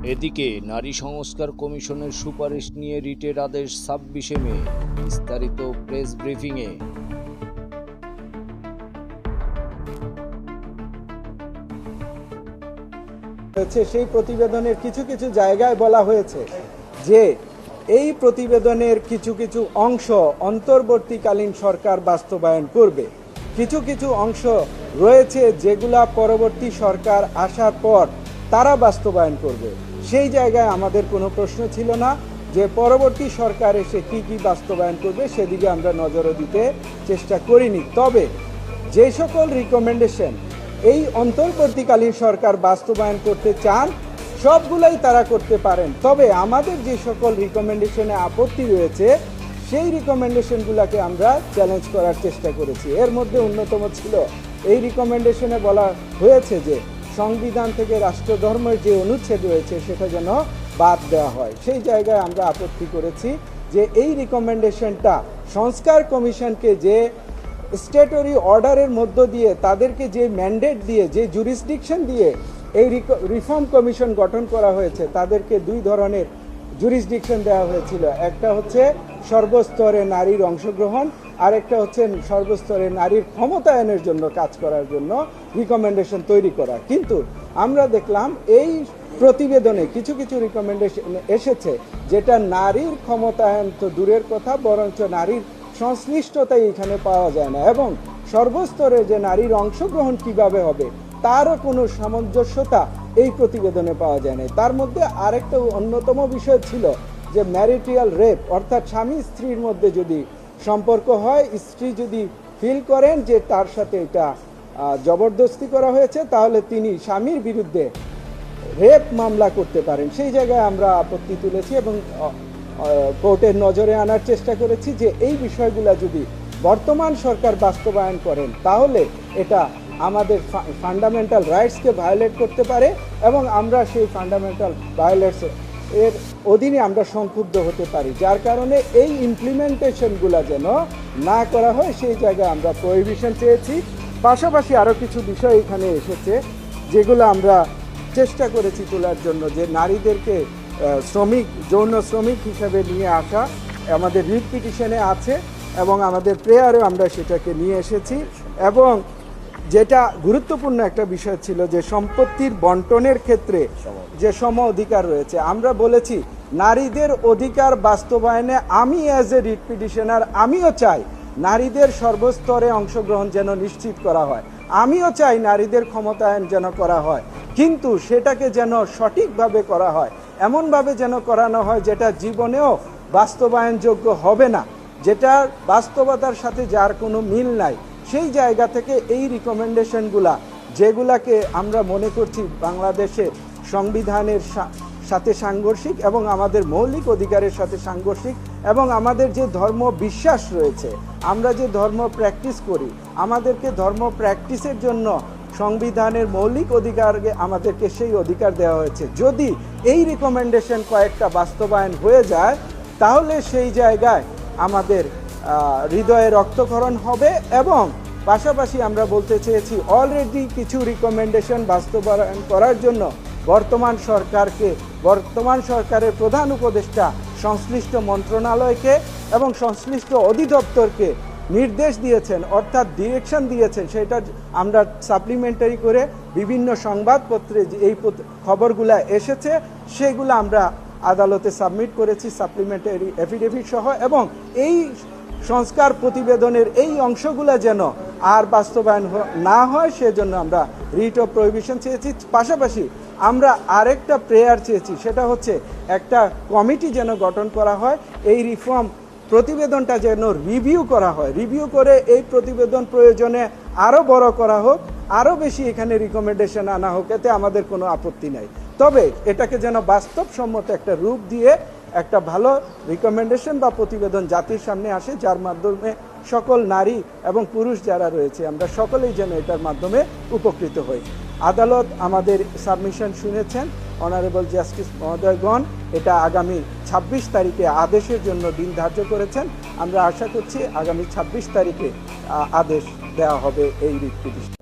এদিকে নারী সংস্কার কমিশনের সুপারিশ নিয়ে রিটের আদেশ 26শে মে। বিস্তারিত প্রেস ব্রিফিংয়ে। সেই প্রতিবেদনের কিছু কিছু জায়গায় বলা হয়েছে যে এই প্রতিবেদনের কিছু কিছু অংশ অন্তর্বর্তীকালীন সরকার বাস্তবায়ন করবে, কিছু কিছু অংশ রয়েছে যেগুলা পরবর্তী সরকার আসার পর তারা বাস্তবায়ন করবে। সেই জায়গায় আমাদের কোনো প্রশ্ন ছিল না যে পরবর্তী সরকার এসে কি কি বাস্তবায়ন করবে, সেদিকে আমরা নজরও দিতে চেষ্টা করিনি। তবে যে সকল রিকমেন্ডেশন এই অন্তর্বর্তীকালীন সরকার বাস্তবায়ন করতে চান সবগুলাই তারা করতে পারেন। তবে আমাদের যে সকল রিকমেন্ডেশনে আপত্তি রয়েছে সেই রিকমেন্ডেশনগুলোকে আমরা চ্যালেঞ্জ করার চেষ্টা করেছি। এর মধ্যে অন্যতম ছিল এই রিকমেন্ডেশনে বলা হয়েছে যে সংবিধান থেকে রাষ্ট্রধর্মের যে অনুচ্ছেদ রয়েছে সেটা যেন বাদ দেওয়া হয়। সেই জায়গায় আমরা আপত্তি করেছি যে এই রিকমেন্ডেশনটা সংস্কার কমিশনকে যে স্ট্যাটুটরি অর্ডারের মধ্য দিয়ে তাদেরকে যে ম্যান্ডেট দিয়ে যে জুরিসডিকশন দিয়ে এই রিফর্ম কমিশন গঠন করা হয়েছে, তাদেরকে দুই ধরনের জুরিসডিকশন দেওয়া হয়েছিল। একটা হচ্ছে সর্বস্তরে নারীর অংশগ্রহণ, আর একটা হচ্ছে সর্বস্তরে নারীর ক্ষমতায়নের জন্য কাজ করার জন্য রিকমেন্ডেশন তৈরি করা। কিন্তু আমরা দেখলাম এই প্রতিবেদনে কিছু কিছু রিকমেন্ডেশন এসেছে যেটা নারীর ক্ষমতায়ন তো দূরের কথা, বরঞ্চ নারীর সংশ্লিষ্টতাই এখানে পাওয়া যায় না, এবং সর্বস্তরে যে নারীর অংশগ্রহণ কিভাবে হবে তারও কোনো সামঞ্জস্যতা এই প্রতিবেদনে পাওয়া যায় না। তার মধ্যে আরেকটা অন্যতম বিষয় ছিল যে ম্যারিটাল রেপ, অর্থাৎ স্বামী স্ত্রীর মধ্যে যদি সম্পর্ক হয়, স্ত্রী যদি ফিল করেন যে তার সাথে এটা জবরদস্তি করা হয়েছে, তাহলে তিনি স্বামীর বিরুদ্ধে রেপ মামলা করতে পারেন। সেই জায়গায় আমরা আপত্তি তুলেছি এবং কোর্টের নজরে আনার চেষ্টা করেছি যে এই বিষয়গুলো যদি বর্তমান সরকার বাস্তবায়ন করেন তাহলে এটা আমাদের ফান্ডামেন্টাল রাইটসকে ভায়োলেট করতে পারে, এবং আমরা সেই ফান্ডামেন্টাল ভায়োলেটস এর অধীনে আমরা সংক্ষুব্ধ হতে পারি। যার কারণে এই ইমপ্লিমেন্টেশনগুলো যেন না করা হয় সেই জায়গায় আমরা প্রহিবিশন চেয়েছি। পাশাপাশি আরও কিছু বিষয় এখানে এসেছে যেগুলো আমরা চেষ্টা করেছি তোলার জন্য, যে নারীদেরকে শ্রমিক, যৌন শ্রমিক হিসাবে নিয়ে আসা আমাদের রিট পিটিশনে আছে এবং আমাদের প্রেয়ারেও আমরা সেটাকে নিয়ে এসেছি। এবং যেটা গুরুত্বপূর্ণ একটা বিষয় ছিল যে সম্পত্তির বন্টনের ক্ষেত্রে যে সম অধিকার রয়েছে, আমরা বলেছি নারীদের অধিকার বাস্তবায়নে আমি অ্যাজ এ রিট পিটিশনার আমিও চাই নারীদের সর্বস্তরে অংশগ্রহণ যেন নিশ্চিত করা হয়, আমিও চাই নারীদের ক্ষমতায়ন যেন করা হয়, কিন্তু সেটাকে যেন সঠিকভাবে করা হয়, এমনভাবে যেন করানো হয় যেটা জীবনেও বাস্তবায়নযোগ্য হবে না, যেটার বাস্তবতার সাথে যার কোনো মিল নাই। সেই জায়গা থেকে এই রিকমেন্ডেশনগুলা যেগুলাকে আমরা মনে করছি বাংলাদেশের সংবিধানের সাথে সাংঘর্ষিক এবং আমাদের মৌলিক অধিকারের সাথে সাংঘর্ষিক, এবং আমাদের যে ধর্ম বিশ্বাস রয়েছে, আমরা যে ধর্ম প্র্যাকটিস করি, আমাদেরকে ধর্ম প্র্যাকটিসের জন্য সংবিধানের মৌলিক অধিকারকে আমাদেরকে সেই অধিকার দেওয়া হয়েছে। যদি এই রিকমেন্ডেশন কয়েকটা বাস্তবায়ন হয়ে যায় তাহলে সেই জায়গায় আমাদের হৃদয়ে রক্তক্ষরণ হবে। এবং পাশাপাশি আমরা বলতে চেয়েছি অলরেডি কিছু রিকমেন্ডেশন বাস্তবায়ন করার জন্য বর্তমান সরকারের প্রধান উপদেষ্টা সংশ্লিষ্ট মন্ত্রণালয়কে এবং সংশ্লিষ্ট অধিদপ্তরকে নির্দেশ দিয়েছেন, অর্থাৎ ডিরেকশন দিয়েছেন। সেটা আমরা সাপ্লিমেন্টারি করে বিভিন্ন সংবাদপত্রে এই খবরগুলো এসেছে সেগুলো আমরা আদালতে সাবমিট করেছি সাপ্লিমেন্টারি এফিডেভিট সহ, এবং এই সংস্কার প্রতিবেদনের এই অংশগুলো যেন আর বাস্তবায়ন না হয় সেজন্য আমরা রিট অফ প্রহিবিশন চেয়েছি। পাশাপাশি আমরা আরেকটা প্রেয়ার চেয়েছি, সেটা হচ্ছে একটা কমিটি যেন গঠন করা হয়, এই রিফর্ম প্রতিবেদনটা যেন রিভিউ করা হয়, রিভিউ করে এই প্রতিবেদন প্রয়োজনে আরও বড় করা হোক, আরও বেশি এখানে রিকমেন্ডেশন আনা হোক, এতে আমাদের কোনো আপত্তি নাই। তবে এটাকে যেন বাস্তবসম্মত একটা রূপ দিয়ে একটা ভালো রিকমেন্ডেশন বা প্রতিবেদন জাতির সামনে আসে, যার মাধ্যমে সকল নারী এবং পুরুষ যারা রয়েছে আমরা সকলেই যেন এটার মাধ্যমে উপকৃত হই। আদালত আমাদের সাবমিশন শুনেছেন, অনারেবল জাস্টিস মহোদয়গণ এটা আগামী 26 তারিখে আদেশের জন্য দিন ধার্য করেছেন। আমরা আশা করছি আগামী 26 তারিখে আদেশ দেওয়া হবে এই রিট পিটিশন।